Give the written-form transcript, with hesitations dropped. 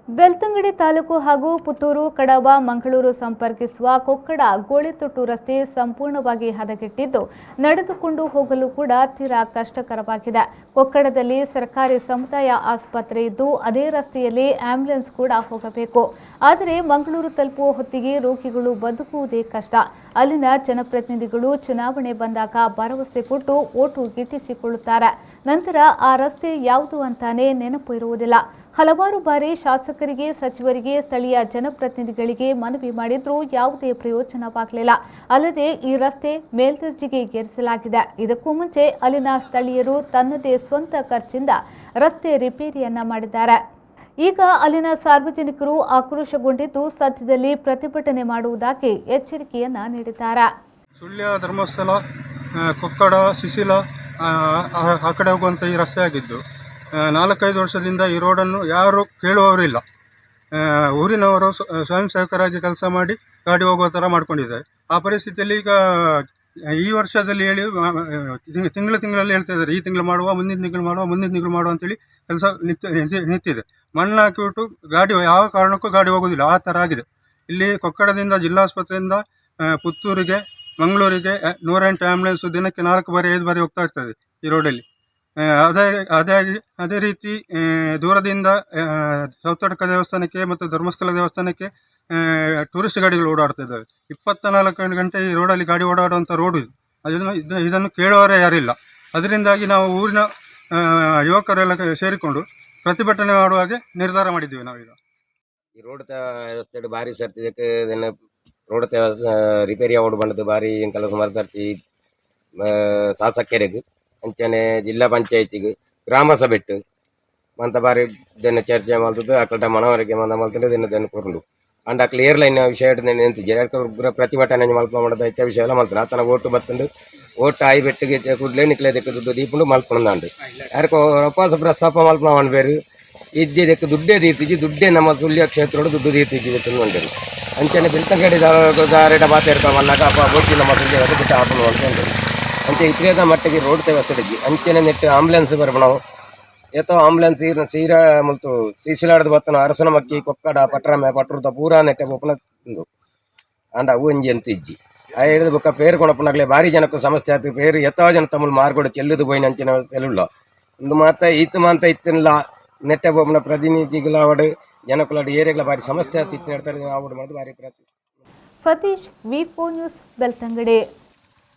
ಬೆಳ್ತಂಗಡಿ ತಾಲೂಕು ಹಾಗೂ ಪುತ್ತೂರು ಕಡಬ ಮಂಗಳೂರು ಸಂಪರ್ಕಿಸುವ ಕೊಕ್ಕಡ ಗೋಳಿತೊಟ್ಟು ರಸ್ತೆ ಸಂಪೂರ್ಣವಾಗಿ ಹದಗೆಟ್ಟಿದ್ದು ನಡೆದುಕೊಂಡು ಹೋಗಲು ಕೂಡ ತೀರಾ ಕಷ್ಟಕರವಾಗಿದೆ. ಕೊಕ್ಕಡದಲ್ಲಿ ಸರ್ಕಾರಿ ಸಮುದಾಯ ಆಸ್ಪತ್ರೆ ಇದ್ದು ಅದೇ ರಸ್ತೆಯಲ್ಲಿ ಆಂಬ್ಯುಲೆನ್ಸ್ ಕೂಡ ಹೋಗಬೇಕು. ಆದರೆ ಮಂಗಳೂರು ತಲುಪುವ ಹೊತ್ತಿಗೆ ರೋಗಿಗಳು ಬದುಕುವುದೇ ಕಷ್ಟ. ಅಲ್ಲಿನ ಜನಪ್ರತಿನಿಧಿಗಳು ಚುನಾವಣೆ ಬಂದಾಗ ಭರವಸೆ ಕೊಟ್ಟು ಓಟು ಗಿಟ್ಟಿಸಿಕೊಳ್ಳುತ್ತಾರೆ. ನಂತರ ಆ ರಸ್ತೆ ಯಾವುದು ಅಂತಾನೆ ನೆನಪು ಇರುವುದಿಲ್ಲ. ಹಲವಾರು ಬಾರಿ ಶಾಸಕರಿಗೆ, ಸಚಿವರಿಗೆ, ಸ್ಥಳೀಯ ಜನಪ್ರತಿನಿಧಿಗಳಿಗೆ ಮನವಿ ಮಾಡಿದ್ರೂ ಯಾವುದೇ ಪ್ರಯೋಜನವಾಗಲಿಲ್ಲ. ಅಲ್ಲದೆ ಈ ರಸ್ತೆ ಮೇಲ್ದರ್ಜೆಗೆ ಏರಿಸಲಾಗಿದೆ. ಇದಕ್ಕೂ ಮುಂಚೆ ಅಲ್ಲಿನ ಸ್ಥಳೀಯರು ತನ್ನದೇ ಸ್ವಂತ ಖರ್ಚಿಂದ ರಸ್ತೆ ರಿಪೇರಿಯನ್ನ ಮಾಡಿದ್ದಾರೆ. ಈಗ ಅಲ್ಲಿನ ಸಾರ್ವಜನಿಕರು ಆಕ್ರೋಶಗೊಂಡಿದ್ದು ಸದ್ಯದಲ್ಲಿ ಪ್ರತಿಭಟನೆ ಮಾಡುವುದಾಗಿ ಎಚ್ಚರಿಕೆಯನ್ನ ನೀಡಿದ್ದಾರೆ. ಸುಳ್ಯ, ಧರ್ಮಸ್ಥಳ, ಕೊಕ್ಕಡ, ಶಿಶಿಲ ಆ ಕಡೆ ಹೋಗುವಂಥ ಈ ರಸ್ತೆ ಆಗಿದ್ದು 4-5 ವರ್ಷದಿಂದ ಈ ರೋಡನ್ನು ಯಾರು ಕೇಳುವವರಿಲ್ಲ. ಊರಿನವರು ಸ್ವಯಂ ಸೇವಕರಾಗಿ ಕೆಲಸ ಮಾಡಿ ಗಾಡಿ ಹೋಗುವ ಥರ ಮಾಡ್ಕೊಂಡಿದ್ದಾರೆ. ಆ ಪರಿಸ್ಥಿತಿಯಲ್ಲಿ ಈಗ ಈ ವರ್ಷದಲ್ಲಿ ಹೇಳಿ ತಿಂಗಳಲ್ಲಿ ಹೇಳ್ತಾ ಇದ್ದಾರೆ, ಈ ತಿಂಗಳು ಮಾಡುವ, ಮುಂದಿನ ತಿಂಗಳು ಮಾಡುವ ಅಂತೇಳಿ ಕೆಲಸ ನಿಂತಿದೆ. ಮಣ್ಣು ಹಾಕಿಬಿಟ್ಟು ಗಾಡಿ ಯಾವ ಕಾರಣಕ್ಕೂ ಗಾಡಿ ಹೋಗೋದಿಲ್ಲ, ಆ ಥರ ಆಗಿದೆ. ಇಲ್ಲಿ ಕೊಕ್ಕಡದಿಂದ ಜಿಲ್ಲಾಸ್ಪತ್ರೆಯಿಂದ ಪುತ್ತೂರಿಗೆ, ಮಂಗಳೂರಿಗೆ 108 ಆ್ಯಂಬುಲೆನ್ಸು ದಿನಕ್ಕೆ 4 ಬಾರಿ 5 ಬಾರಿ ಹೋಗ್ತಾ ಇರ್ತದೆ ಈ ರೋಡಲ್ಲಿ. ಅದೇ ರೀತಿ ದೂರದಿಂದ ಸೌತಡ್ಕ ದೇವಸ್ಥಾನಕ್ಕೆ ಮತ್ತು ಧರ್ಮಸ್ಥಳ ದೇವಸ್ಥಾನಕ್ಕೆ ಟೂರಿಸ್ಟ್ ಗಾಡಿಗಳು ಓಡಾಡ್ತಾ ಇದ್ದಾವೆ. 24 ಗಂಟೆ ಈ ರೋಡಲ್ಲಿ ಗಾಡಿ ಓಡಾಡುವಂಥ ರೋಡು ಇದು. ಇದನ್ನು ಕೇಳುವವರೇ ಯಾರಿಲ್ಲ. ಅದರಿಂದಾಗಿ ನಾವು ಊರಿನ ಯುವಕರೆಲ್ಲ ಸೇರಿಕೊಂಡು ಪ್ರತಿಭಟನೆ ಮಾಡುವ ಹಾಗೆ ನಿರ್ಧಾರ ಮಾಡಿದ್ದೀವಿ ನಾವೀಗ. ಈ ರೋಡ್ ವ್ಯವಸ್ಥೆ ಭಾರಿ ಸರ್ತಿದಕ್ಕೆ ರೋಡ್ ರಿಪೇರಿ ಆವಡು ಬಂದದ್ದು ಭಾರಿ ಕೆಲಸ ಸುಮಾರು ಸರ್ತಿ ಶಾಸಕರಿಗೆ ಅಂಚನೆ ಜಿಲ್ಲಾ ಪಂಚಾಯತಿಗೆ ಗ್ರಾಮ ಸಭೆಟ್ಟು ಮಂತ ಬಾರಿ ದೆನ್ನ ಚರ್ಚೆ ಮಾಡ್ತದ್ದು ಅಕ್ಕಳ ಮನವರಿಕೆ ಮಲ್ತಂದ್ರೆ ದೆನ್ನ ಕೊರಲು ಅಂಡ್ ಅಕ್ಲ ಏರ್ಲೈನ್ ವಿಷಯ ನಿಂತಿದ್ದಾರೆ. ಪ್ರತಿಭಟನೆ ಮಲ್ಪ ಮಾಡೋದು ಇತ್ಯ ವಿಷಯ ಎಲ್ಲ ಮಲ್ತಾರೆ. ಆತನ ಓಟು ಬತ್ತಂದು ಓಟ್ ಆಯಿ ಬೆಟ್ಟಿಗೆ ಕೂಡಲೇ ನಿಕ್ಲೆ ದುಡ್ಡು ದೀಪುಂಡು ಮಲ್ಪಂಡು ಯಾರಿಗೋ ಉಪವಾಸ ಪ್ರಸ್ತಾಪ ಮಲ್ಪ ಮಾಡಬೇರು ಇದ್ದಿದ್ದಕ್ಕೆ ದುಡ್ಡೇ ತೀರ್ತಿದ್ವಿ. ದುಡ್ಡೇ ನಮ್ಮ ಸುಳ್ಯ ಕ್ಷೇತ್ರ ದುಡ್ಡು ತೀರ್ತಿದ್ವಿ ತಿನ್ಕೊಂಡೇನು ಅಂಚನೆ ಬೆಳ್ತಂಗಡಿ ದಾರೇಟ ಬಾತೇರ್ಕೊಂಬಲ್ಲಾಗ ಬೋಟಿ ನಮ್ಮ ಸುಳ್ಯ ಬಿಟ್ಟು ಹಾಕೊಂಡು ಅಂದ್ಕೊಂಡು ಅಂಚೆ ಇತ್ರೇದ ಮಟ್ಟಿಗೆ ರೋಡ್ ವ್ಯವಸ್ಥೆ ಇದ್ವಿ. ಅಂಚನೆ ನೆಟ್ಟು ಆಂಬುಲೆನ್ಸ್ ಬರ್ಬ ನಾವು ಏತೋ ಆಂಬುಲೆನ್ಸ್ ಸೀರಾ ಮತ್ತು ಸೀಸಿಲಾಡದು ಬತ್ತನ ಅರಸನ ಮಕ್ಕಿ ಕೊಕ್ಕಡ ಪಟ್ರಮೆ ಪಟ್ರದ ಪೂರಾ ನೆಟ್ಟೆ ಒಪ್ಪನ ಅಂಡ ಅವು ಅಂಜಿ ಅಂತ ಇಜ್ಜಿ ಆ ಹೇಳಿದ ಬೊಕ್ಕ ಪೇರು ಕೊಣಪ್ಪನಾಗಲೇ ಭಾರಿ ಜನಕ್ಕೂ ಸಮಸ್ಯೆ ಆಯ್ತು. ಪೇರು ಎತ್ತೋ ಜನ ತಮ್ಮಲ್ಲಿ ಮಾರ್ಗೊಡು ಚೆಲ್ಲದು ಹೋಯ್ನ ಅಂಚಿನ ವ್ಯವಸ್ಥೆಲ್ಲ ಒಂದು ಮಾತ ಇತ್ತಿನಿಲ್ಲ ನೆಟ್ಟೆ ಒಬ್ಬನ ಪ್ರತಿನಿಧಿಗಳ ಅವಡು ಜನಕ್ಕುಲಾಡು ಏರಿಯಾಗಳ ಭಾರಿ ಸಮಸ್ಯೆ ಆಯ್ತು. ಇತ್ತು ಹೇಳ್ತಾರೆ ಆವಡು ಮಾಡೋದು ಭಾರಿ ಪ್ರತಿ. ಸತೀಶ್, ವಿ4 ನ್ಯೂಸ್, ಬೆಳ್ತಂಗಡಿ.